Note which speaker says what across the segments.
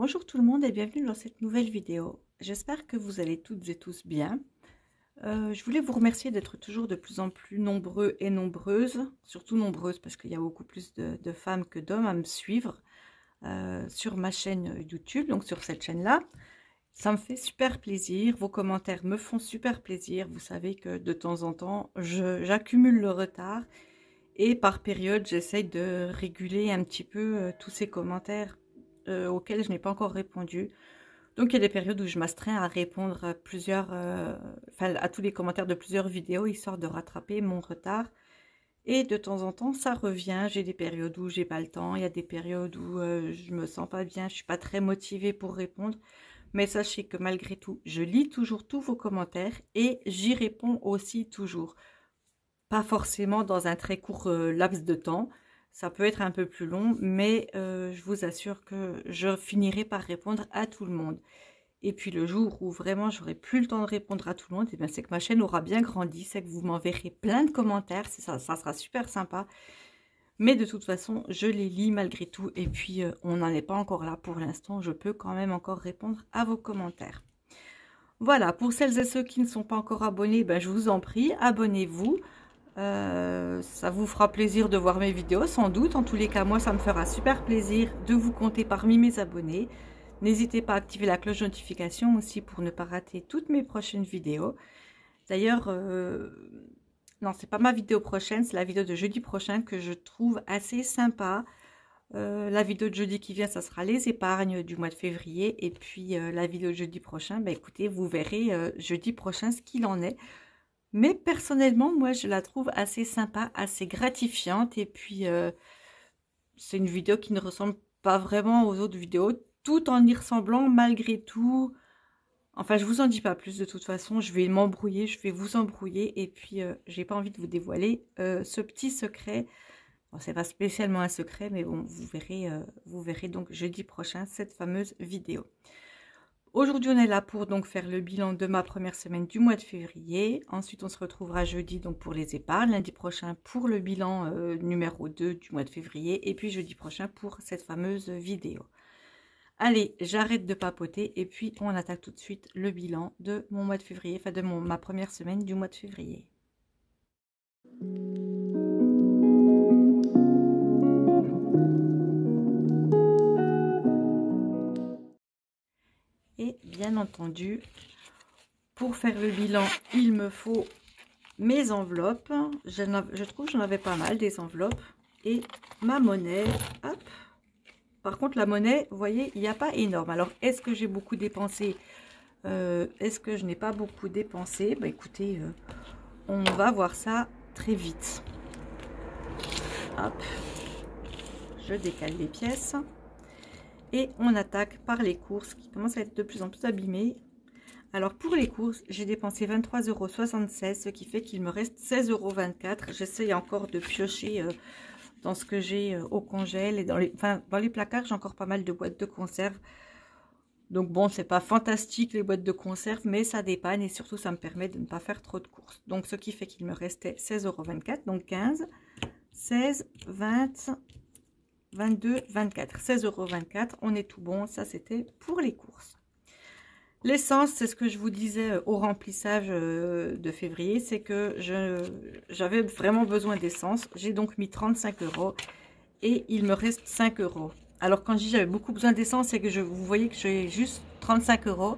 Speaker 1: Bonjour tout le monde et bienvenue dans cette nouvelle vidéo. J'espère que vous allez toutes et tous bien. Je voulais vous remercier d'être toujours de plus en plus nombreux et nombreuses, surtout nombreuses parce qu'il y a beaucoup plus de femmes que d'hommes à me suivre sur ma chaîne YouTube, donc sur cette chaîne-là. Ça me fait super plaisir, vos commentaires me font super plaisir. Vous savez que de temps en temps, j'accumule le retard et par période, j'essaye de réguler un petit peu tous ces commentaires auxquels je n'ai pas encore répondu. Donc il y a des périodes où je m'astreins à répondre à à tous les commentaires de plusieurs vidéos, histoire de rattraper mon retard. Et de temps en temps, ça revient. J'ai des périodes où j'ai pas le temps, il y a des périodes où je me sens pas bien, je suis pas très motivée pour répondre. Mais sachez que malgré tout, je lis toujours tous vos commentaires et j'y réponds aussi toujours. Pas forcément dans un très court laps de temps. Ça peut être un peu plus long, mais je vous assure que je finirai par répondre à tout le monde. Et puis le jour où vraiment j'aurai plus le temps de répondre à tout le monde, et bien c'est que ma chaîne aura bien grandi, c'est que vous m'enverrez plein de commentaires, ça sera super sympa. Mais de toute façon, je les lis malgré tout, et puis on n'en est pas encore là pour l'instant, je peux quand même encore répondre à vos commentaires. Voilà, pour celles et ceux qui ne sont pas encore abonnés, ben, je vous en prie, abonnez-vous. Ça vous fera plaisir de voir mes vidéos, sans doute. En tous les cas, moi, ça me fera super plaisir de vous compter parmi mes abonnés. N'hésitez pas à activer la cloche de notification aussi pour ne pas rater toutes mes prochaines vidéos. D'ailleurs, non, c'est pas ma vidéo prochaine, c'est la vidéo de jeudi prochain que je trouve assez sympa. La vidéo de jeudi qui vient, ça sera les épargnes du mois de février. Et puis, la vidéo de jeudi prochain, ben, écoutez, vous verrez jeudi prochain ce qu'il en est. Mais personnellement, moi, je la trouve assez sympa, assez gratifiante. Et puis, c'est une vidéo qui ne ressemble pas vraiment aux autres vidéos, tout en y ressemblant malgré tout. Enfin, je vous en dis pas plus de toute façon. Je vais m'embrouiller, je vais vous embrouiller. Et puis, j'ai pas envie de vous dévoiler ce petit secret. Bon, c'est pas spécialement un secret, mais bon, vous verrez donc jeudi prochain cette fameuse vidéo. Aujourd'hui, on est là pour donc faire le bilan de ma première semaine du mois de février. Ensuite, on se retrouvera jeudi donc pour les épargnes. Lundi prochain pour le bilan numéro 2 du mois de février. Et puis jeudi prochain pour cette fameuse vidéo. Allez, j'arrête de papoter et puis on attaque tout de suite le bilan de mon mois de février. Enfin, de ma première semaine du mois de février. Et bien entendu, pour faire le bilan, il me faut mes enveloppes. Je trouve que j'en avais pas mal des enveloppes. Et ma monnaie. Hop. Par contre, la monnaie, vous voyez, il n'y a pas énorme. Alors, est-ce que j'ai beaucoup dépensé? Est-ce que je n'ai pas beaucoup dépensé? Bah, écoutez, on va voir ça très vite. Hop. Je décale les pièces. Et on attaque par les courses qui commencent à être de plus en plus abîmées. Alors pour les courses, j'ai dépensé 23,76 €, ce qui fait qu'il me reste 16,24 €. J'essaye encore de piocher dans ce que j'ai au congèle et dans les placards, j'ai encore pas mal de boîtes de conserve. Donc bon, c'est pas fantastique les boîtes de conserve, mais ça dépanne et surtout ça me permet de ne pas faire trop de courses. Donc ce qui fait qu'il me restait 16,24 €, donc 15, 16, 20, 22, 24, 16,24 €. On est tout bon, ça c'était pour les courses. L'essence, c'est ce que je vous disais au remplissage de février, c'est que j'avais vraiment besoin d'essence. J'ai donc mis 35 € et il me reste 5 €. Alors quand je dis j'avais beaucoup besoin d'essence, c'est que vous voyez que j'ai juste 35 €.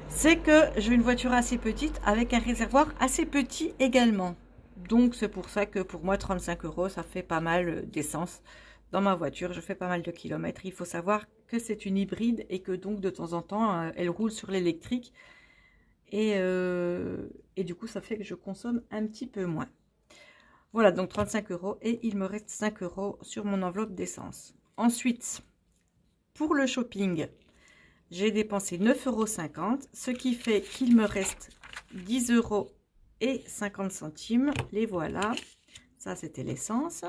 Speaker 1: C'est que j'ai une voiture assez petite avec un réservoir assez petit également. Donc c'est pour ça que pour moi 35 €, ça fait pas mal d'essence. Dans ma voiture, je fais pas mal de kilomètres. Il faut savoir que c'est une hybride et que donc de temps en temps, elle roule sur l'électrique. Et du coup, ça fait que je consomme un petit peu moins. Voilà, donc 35 € et il me reste 5 € sur mon enveloppe d'essence. Ensuite, pour le shopping, j'ai dépensé 9,50 €, ce qui fait qu'il me reste 10,50 €. Les voilà. Ça, c'était l'essence.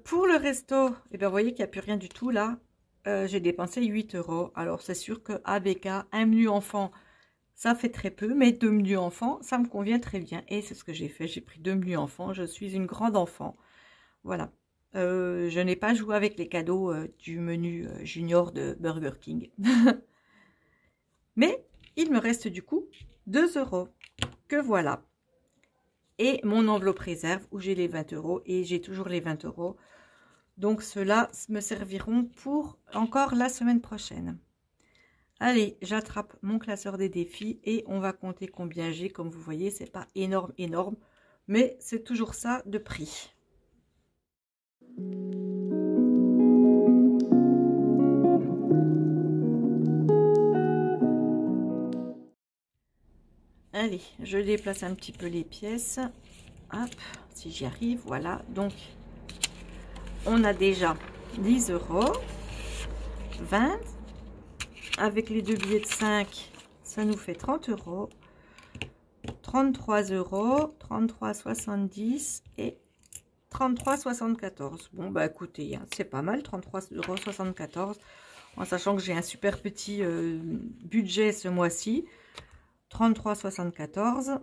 Speaker 1: Pour le resto, eh bien, vous voyez qu'il n'y a plus rien du tout là. J'ai dépensé 8 €. Alors, c'est sûr que ABK, un menu enfant, ça fait très peu, mais 2 menus enfants, ça me convient très bien. Et c'est ce que j'ai fait. J'ai pris 2 menus enfants. Je suis une grande enfant. Voilà. je n'ai pas joué avec les cadeaux du menu junior de Burger King. Mais il me reste du coup 2 € que voilà. Et mon enveloppe réserve où j'ai les 20 € et j'ai toujours les 20 €. Donc ceux-là me serviront pour encore la semaine prochaine. Allez, j'attrape mon classeur des défis et on va compter combien j'ai. Comme vous voyez, c'est pas énorme, énorme, mais c'est toujours ça de prix. Allez, je déplace un petit peu les pièces. Hop, si j'y arrive, voilà. Donc, on a déjà 10 €, 20. Avec les deux billets de 5, ça nous fait 30 €, 33 €, 33,70 et 33,74. Bon, bah écoutez, hein, c'est pas mal, 33,74 €, en sachant que j'ai un super petit budget ce mois-ci. 33,74,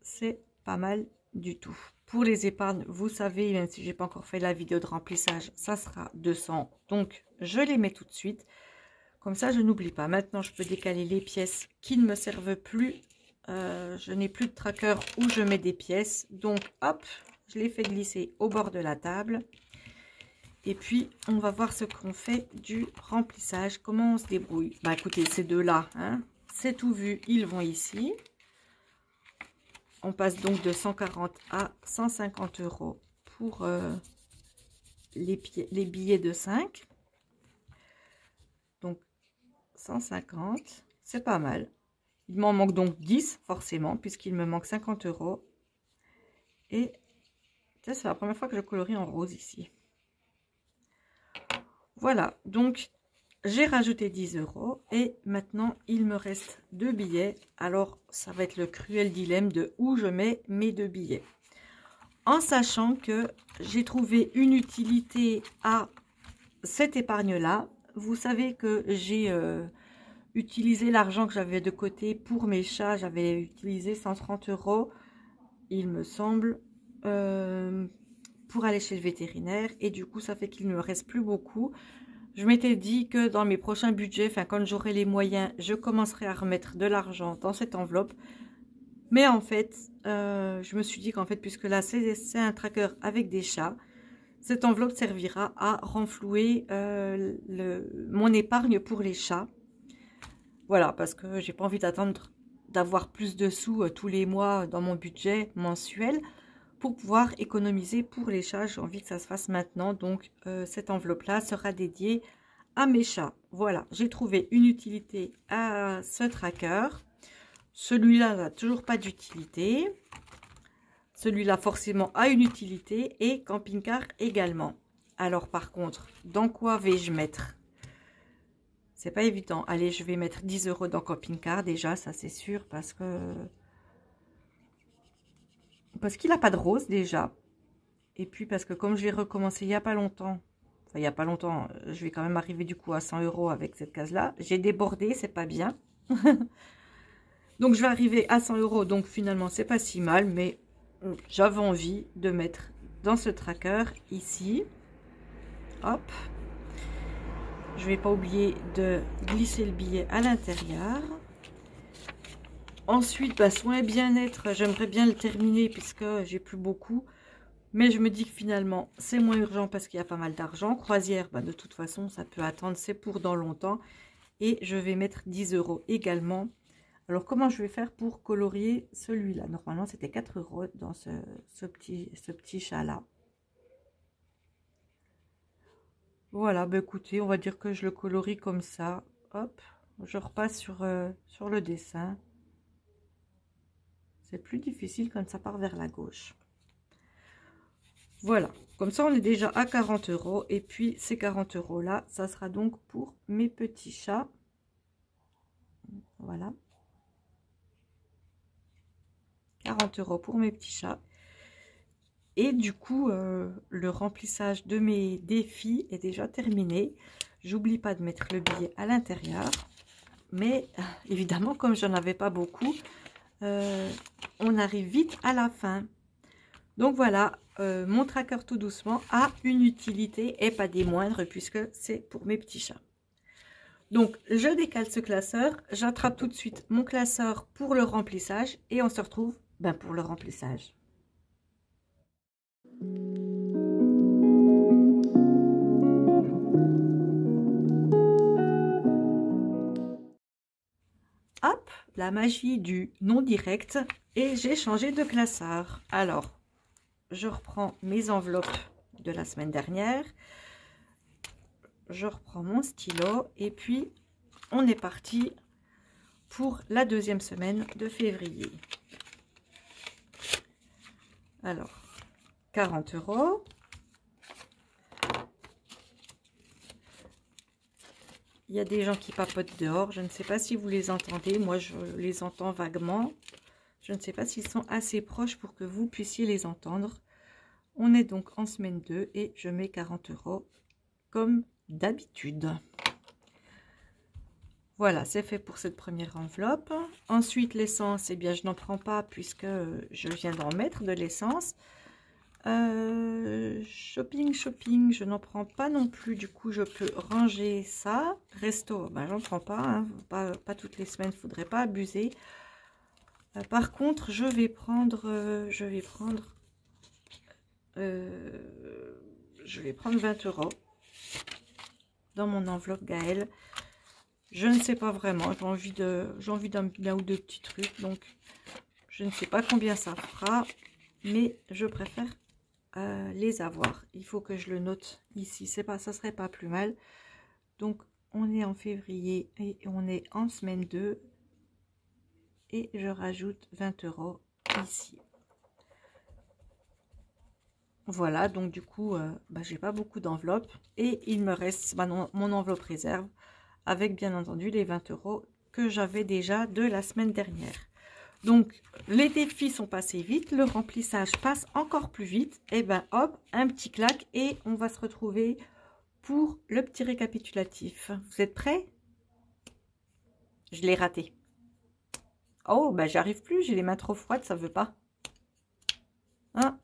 Speaker 1: c'est pas mal du tout. Pour les épargnes, vous savez, même si j'ai pas encore fait la vidéo de remplissage, ça sera 200. Donc, je les mets tout de suite. Comme ça, je n'oublie pas. Maintenant, je peux décaler les pièces qui ne me servent plus. Je n'ai plus de tracker où je mets des pièces. Donc, hop, je les fais glisser au bord de la table. Et puis, on va voir ce qu'on fait du remplissage. Comment on se débrouille. Bah, écoutez, ces deux-là, hein, c'est tout vu. Ils vont ici. On passe donc de 140 à 150 € pour les billets de 5. Donc, 150, c'est pas mal. Il m'en manque donc 10, forcément, puisqu'il me manque 50 €. Et c'est la première fois que je colorie en rose ici. Voilà, donc j'ai rajouté 10 € et maintenant il me reste 2 billets. Alors ça va être le cruel dilemme de où je mets mes 2 billets. En sachant que j'ai trouvé une utilité à cette épargne-là. Vous savez que j'ai utilisé l'argent que j'avais de côté pour mes chats. J'avais utilisé 130 €, il me semble, pour aller chez le vétérinaire. Et du coup, ça fait qu'il ne me reste plus beaucoup. Je m'étais dit que dans mes prochains budgets, enfin quand j'aurai les moyens, je commencerai à remettre de l'argent dans cette enveloppe. Mais en fait, je me suis dit qu'en fait, puisque là, c'est un tracker avec des chats, cette enveloppe servira à renflouer mon épargne pour les chats. Voilà, parce que j'ai pas envie d'attendre d'avoir plus de sous tous les mois dans mon budget mensuel pour pouvoir économiser pour les chats. J'ai envie que ça se fasse maintenant. Donc, cette enveloppe-là sera dédiée à mes chats. Voilà, j'ai trouvé une utilité à ce tracker. Celui-là n'a toujours pas d'utilité. Celui-là, forcément, a une utilité et camping-car également. Alors, par contre, dans quoi vais-je mettre? C'est pas évident. Allez, je vais mettre 10 € dans camping-car déjà, ça c'est sûr, parce qu'il n'a pas de rose déjà. Et puis parce que comme je l'ai recommencé il n'y a pas longtemps, enfin il n'y a pas longtemps, je vais quand même arriver du coup à 100 € avec cette case-là. J'ai débordé, c'est pas bien. Donc je vais arriver à 100 €, donc finalement c'est pas si mal, mais j'avais envie de mettre dans ce tracker ici. Hop. Je vais pas oublier de glisser le billet à l'intérieur. Ensuite, bah, soins et bien-être, j'aimerais bien le terminer puisque j'ai plus beaucoup. Mais je me dis que finalement, c'est moins urgent parce qu'il y a pas mal d'argent. Croisière, bah, de toute façon, ça peut attendre, c'est pour dans longtemps. Et je vais mettre 10 € également. Alors, comment je vais faire pour colorier celui-là? Normalement, c'était 4 € dans ce petit chat-là. Voilà, bah écoutez, on va dire que je le colorie comme ça. Hop, je repasse sur le dessin. C'est plus difficile quand ça part vers la gauche. Voilà, comme ça on est déjà à 40 €. Et puis ces 40 € là, ça sera donc pour mes petits chats. Voilà. 40 € pour mes petits chats. Et du coup, le remplissage de mes défis est déjà terminé. J'oublie pas de mettre le billet à l'intérieur. Mais évidemment, comme j'en avais pas beaucoup, on arrive vite à la fin. Donc voilà, mon tracker tout doucement a une utilité et pas des moindres puisque c'est pour mes petits chats. Donc je décale ce classeur, j'attrape tout de suite mon classeur pour le remplissage et on se retrouve pour le remplissage. Hop, la magie du non direct et j'ai changé de classeur. Alors, je reprends mes enveloppes de la semaine dernière. Je reprends mon stylo et puis on est parti pour la deuxième semaine de février. Alors, 40 €. Il y a des gens qui papotent dehors. Je ne sais pas si vous les entendez. Moi, je les entends vaguement. Je ne sais pas s'ils sont assez proches pour que vous puissiez les entendre. On est donc en semaine 2 et je mets 40 € comme d'habitude. Voilà, c'est fait pour cette première enveloppe. Ensuite, l'essence, eh bien, je n'en prends pas puisque je viens d'en mettre de l'essence. Shopping, je n'en prends pas non plus. Du coup, je peux ranger ça. Resto, j'en prends pas, hein, pas toutes les semaines, faudrait pas abuser. Par contre, je vais prendre 20 € dans mon enveloppe Gaël. Je ne sais pas vraiment, j'ai envie d'un ou deux petits trucs, donc je ne sais pas combien ça fera, mais je préfère les avoir. Il faut que je le note ici, ça serait pas plus mal. Donc on est en février et on est en semaine 2 et je rajoute 20 € ici. Voilà, donc du coup, j'ai pas beaucoup d'enveloppes et il me reste mon enveloppe réserve avec bien entendu les 20 € que j'avais déjà de la semaine dernière. Donc, les défis sont passés vite, le remplissage passe encore plus vite. Et hop, un petit clac et on va se retrouver pour le petit récapitulatif. Vous êtes prêts? Je l'ai raté. Oh, j'arrive plus, j'ai les mains trop froides, ça veut pas. Hein?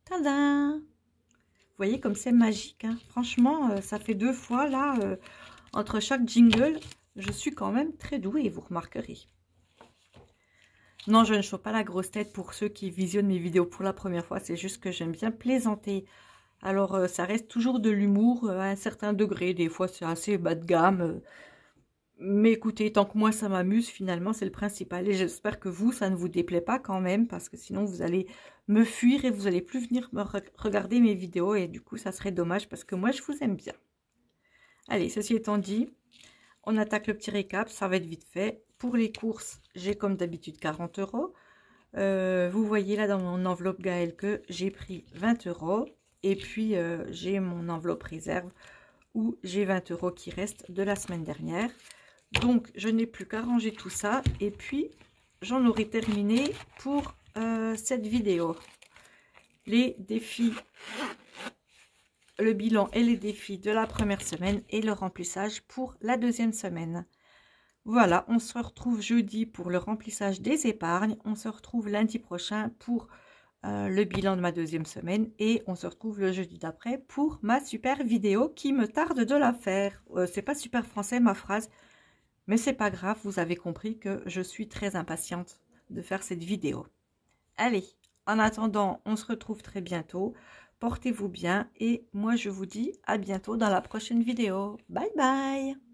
Speaker 1: Tadam! Vous voyez comme c'est magique, hein. Franchement, ça fait 2 fois là, entre chaque jingle, je suis quand même très douée, vous remarquerez. Non, je ne chauffe pas la grosse tête pour ceux qui visionnent mes vidéos pour la première fois, c'est juste que j'aime bien plaisanter. Alors, ça reste toujours de l'humour à un certain degré, des fois c'est assez bas de gamme. Mais écoutez, tant que moi ça m'amuse, finalement, c'est le principal. Et j'espère que vous, ça ne vous déplaît pas quand même, parce que sinon vous allez me fuir et vous allez plus venir me regarder mes vidéos. Et du coup, ça serait dommage parce que moi, je vous aime bien. Allez, ceci étant dit, on attaque le petit récap, ça va être vite fait. Pour les courses, j'ai comme d'habitude 40 €. Vous voyez là dans mon enveloppe Gaël que j'ai pris 20 €. Et puis, j'ai mon enveloppe réserve où j'ai 20 € qui restent de la semaine dernière. Donc, je n'ai plus qu'à ranger tout ça. Et puis, j'en aurai terminé pour cette vidéo. Les défis, le bilan et les défis de la première semaine et le remplissage pour la deuxième semaine. Voilà, on se retrouve jeudi pour le remplissage des épargnes. On se retrouve lundi prochain pour le bilan de ma deuxième semaine. Et on se retrouve le jeudi d'après pour ma super vidéo qui me tarde de la faire. C'est pas super français ma phrase. Mais c'est pas grave, vous avez compris que je suis très impatiente de faire cette vidéo. Allez, en attendant, on se retrouve très bientôt. Portez-vous bien et moi je vous dis à bientôt dans la prochaine vidéo. Bye bye!